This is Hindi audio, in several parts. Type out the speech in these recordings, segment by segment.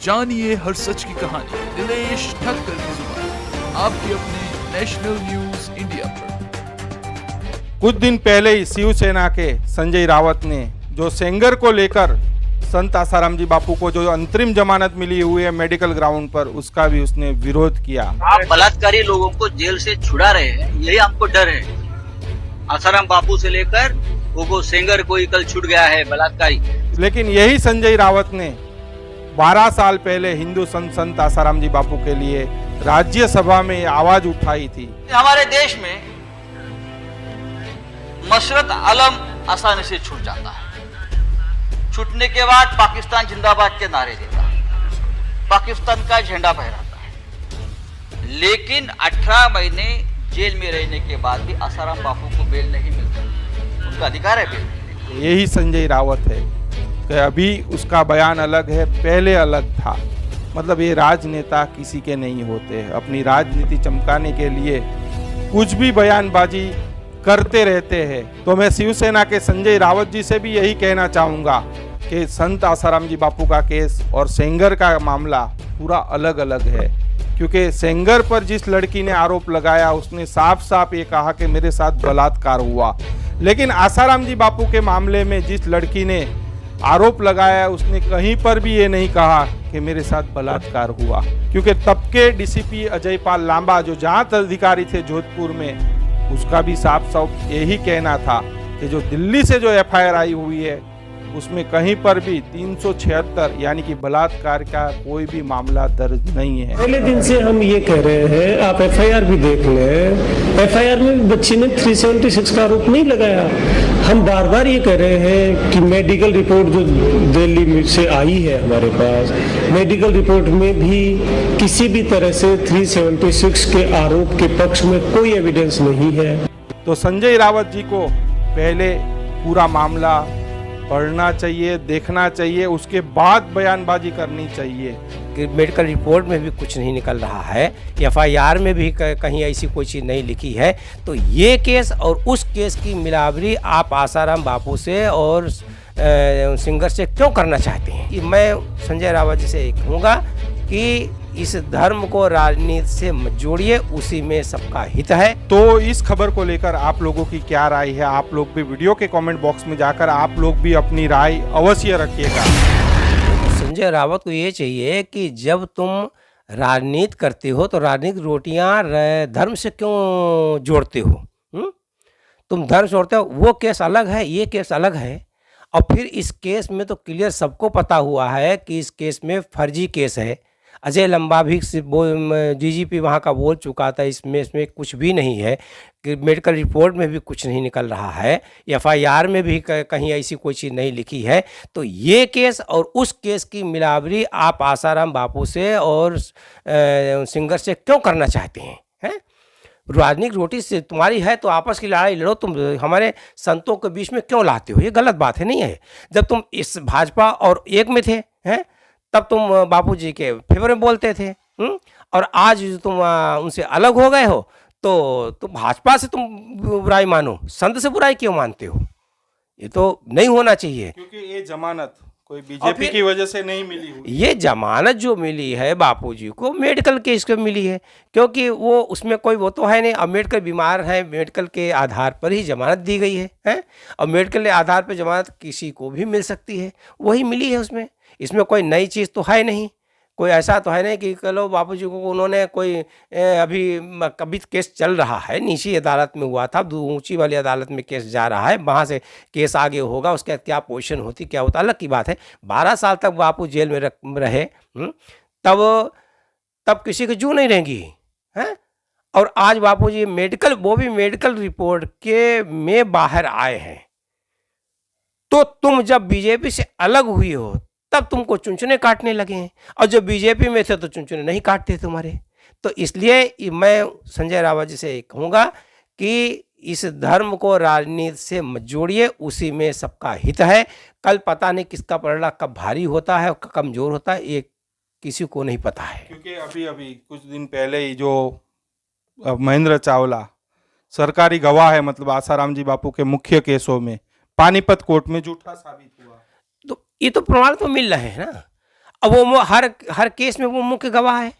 जानिए हर सच की कहानी दिनेश ठक्कर की जुबान आपके अपने नेशनल न्यूज इंडिया पर। कुछ दिन पहले ही शिवसेना के संजय रावत ने जो सेंगर को लेकर संत आसाराम जी बापू को जो अंतरिम जमानत मिली हुई है मेडिकल ग्राउंड पर, उसका भी उसने विरोध किया। आप बलात्कारी लोगों को जेल से छुड़ा रहे हैं, यही हमको डर है। आसाराम बापू से लेकर वो सेंगर कोई कल छूट गया है बलात्कारी। लेकिन यही संजय रावत ने 12 साल पहले हिंदू संत आसाराम जी बापू के लिए राज्यसभा में आवाज उठाई थी। हमारे देश में मशरत आलम आसानी से छूट जाता है, छूटने के बाद पाकिस्तान जिंदाबाद के नारे देता है, पाकिस्तान का झंडा फहराता है। लेकिन 18 महीने जेल में रहने के बाद भी आसाराम बापू को बेल नहीं मिलता, उनका अधिकार है बेल। यही संजय रावत है कि अभी उसका बयान अलग है, पहले अलग था। मतलब ये राजनेता किसी के नहीं होते, अपनी राजनीति चमकाने के लिए कुछ भी बयानबाजी करते रहते हैं। तो मैं शिवसेना के संजय रावत जी से भी यही कहना चाहूँगा कि संत आसाराम जी बापू का केस और सेंगर का मामला पूरा अलग अलग है। क्योंकि सेंगर पर जिस लड़की ने आरोप लगाया उसने साफ साफ ये कहा कि मेरे साथ बलात्कार हुआ, लेकिन आसाराम जी बापू के मामले में जिस लड़की ने आरोप लगाया उसने कहीं पर भी ये नहीं कहा कि मेरे साथ बलात्कार हुआ। क्योंकि तब के डीसीपी अजय पाल लांबा जो जांच अधिकारी थे जोधपुर में, उसका भी साफ साफ यही कहना था कि जो दिल्ली से जो एफआईआर आई हुई है उसमें कहीं पर भी 376 यानी कि बलात्कार का कोई भी मामला दर्ज नहीं है। पहले दिन से हम ये कह रहे हैं, आप एफआईआर भी देख लें, एफआईआर में बच्ची ने 376 का आरोप नहीं लगाया। हम बार बार ये कह रहे हैं कि मेडिकल रिपोर्ट जो दिल्ली से आई है हमारे पास, मेडिकल रिपोर्ट में भी किसी भी तरह से 376 के आरोप के पक्ष में कोई एविडेंस नहीं है। तो संजय रावत जी को पहले पूरा मामला पढ़ना चाहिए, देखना चाहिए, उसके बाद बयानबाजी करनी चाहिए। कि मेडिकल रिपोर्ट में भी कुछ नहीं निकल रहा है, एफआईआर में भी कहीं ऐसी कोई चीज़ नहीं लिखी है। तो ये केस और उस केस की मिलावरी आप आसाराम बापू से और सिंगर से क्यों करना चाहते हैं? मैं संजय रावत जी से कहूँगा कि इस धर्म को राजनीति से मत जोड़िए, उसी में सबका हित है। तो इस खबर को लेकर आप लोगों की क्या राय है? आप लोग भी वीडियो के कमेंट बॉक्स में जाकर आप लोग भी अपनी राय अवश्य रखिएगा। संजय रावत को ये चाहिए कि जब तुम राजनीति करते हो तो राजनीतिक रोटियां धर्म से क्यों जोड़ते हो? तुम धर्म जोड़ते हो, वो केस अलग है, ये केस अलग है। और फिर इस केस में तो क्लियर सबको पता हुआ है कि इस केस में फर्जी केस है। अजय लंबा भी डीजीपी वहाँ का बोल चुका था, इसमें कुछ भी नहीं है, कि मेडिकल रिपोर्ट में भी कुछ नहीं निकल रहा है, एफआईआर में भी कहीं ऐसी कोई चीज़ नहीं लिखी है। तो ये केस और उस केस की मिलावरी आप आसाराम बापू से और सिंगर से क्यों करना चाहते हैं? राजनीतिक रोटी से तुम्हारी है तो आपस की लड़ाई लड़ो, तुम हमारे संतों के बीच में क्यों लाते हो? ये गलत बात है, नहीं है। जब तुम इस भाजपा और एक में थे तब तुम बापूजी के फेवर में बोलते थे, और आज तुम उनसे अलग हो गए हो तो भाजपा से तुम बुराई मानो, संत से बुराई क्यों मानते हो? ये तो नहीं होना चाहिए। क्योंकि ये जमानत कोई बीजेपी की वजह से नहीं मिली हुई। ये जमानत जो मिली है बापूजी को मेडिकल केस को मिली है, क्योंकि वो उसमें कोई वो तो है नहीं। अब मेडिकल बीमार है, मेडिकल के आधार पर ही जमानत दी गई है। और मेडिकल के आधार पर जमानत किसी को भी मिल सकती है, वही मिली है उसमें। इसमें कोई नई चीज़ तो है नहीं, कोई ऐसा तो है नहीं कि चलो बापूजी को उन्होंने कोई कभी केस चल रहा है, नीची अदालत में हुआ था, ऊंची वाली अदालत में केस जा रहा है, वहाँ से केस आगे होगा, उसका क्या पोजीशन होती क्या होता अलग की बात है। 12 साल तक बापू जेल में रहे, तब किसी की जू नहीं रहेंगी हैं। और आज बापूजी मेडिकल, वो भी मेडिकल रिपोर्ट के में बाहर आए हैं। तो तुम जब बीजेपी से अलग हुई हो तब तुमको चुनचुने काटने लगे हैं, और जब बीजेपी में थे तो चुनचुने नहीं काटते तुम्हारे। तो इसलिए मैं संजय रावत जी से कहूँगा कि इस धर्म को राजनीति से मत जोड़िए, उसी में सबका हित है। कल पता नहीं किसका पलड़ा कब भारी होता है और कमज़ोर होता है, ये किसी को नहीं पता है। क्योंकि अभी कुछ दिन पहले ही जो महेंद्र चावला सरकारी गवाह है, मतलब आसाराम जी बापू के मुख्य केसों में पानीपत कोर्ट में झूठा साबित हुआ। तो ये तो प्रमाण तो मिल रहे हैं ना। अब वो हर केस में वो मुख्य गवाह है,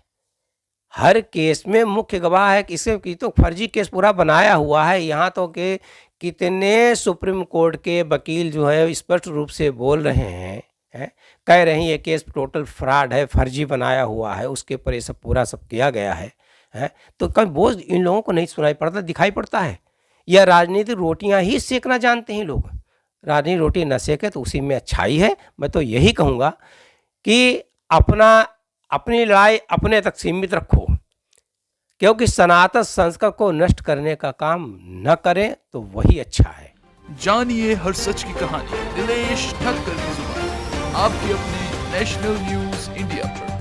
हर केस में मुख्य गवाह है। किसे की तो फर्जी केस पूरा बनाया हुआ है। यहाँ तो कि कितने सुप्रीम कोर्ट के वकील जो है स्पष्ट रूप से बोल रहे हैं, कह रहे हैं ये केस टोटल फ्रॉड है, फर्जी बनाया हुआ है, उसके ऊपर ये सब पूरा सब किया गया है। तो कभी बोझ इन लोगों को नहीं सुनाई पड़ता, दिखाई पड़ता है। या राजनीतिक रोटियां ही सेकना जानते हैं लोग। राजनीतिक रोटी न सेके तो उसी में अच्छाई है। मैं तो यही कहूँगा कि अपनी लड़ाई अपने तक सीमित रखो, क्योंकि सनातन संस्कृति को नष्ट करने का काम न करें तो वही अच्छा है। जानिए हर सच की कहानी दिनेश ठक्कर की जुबान, आपके अपने नेशनल न्यूज इंडिया पर।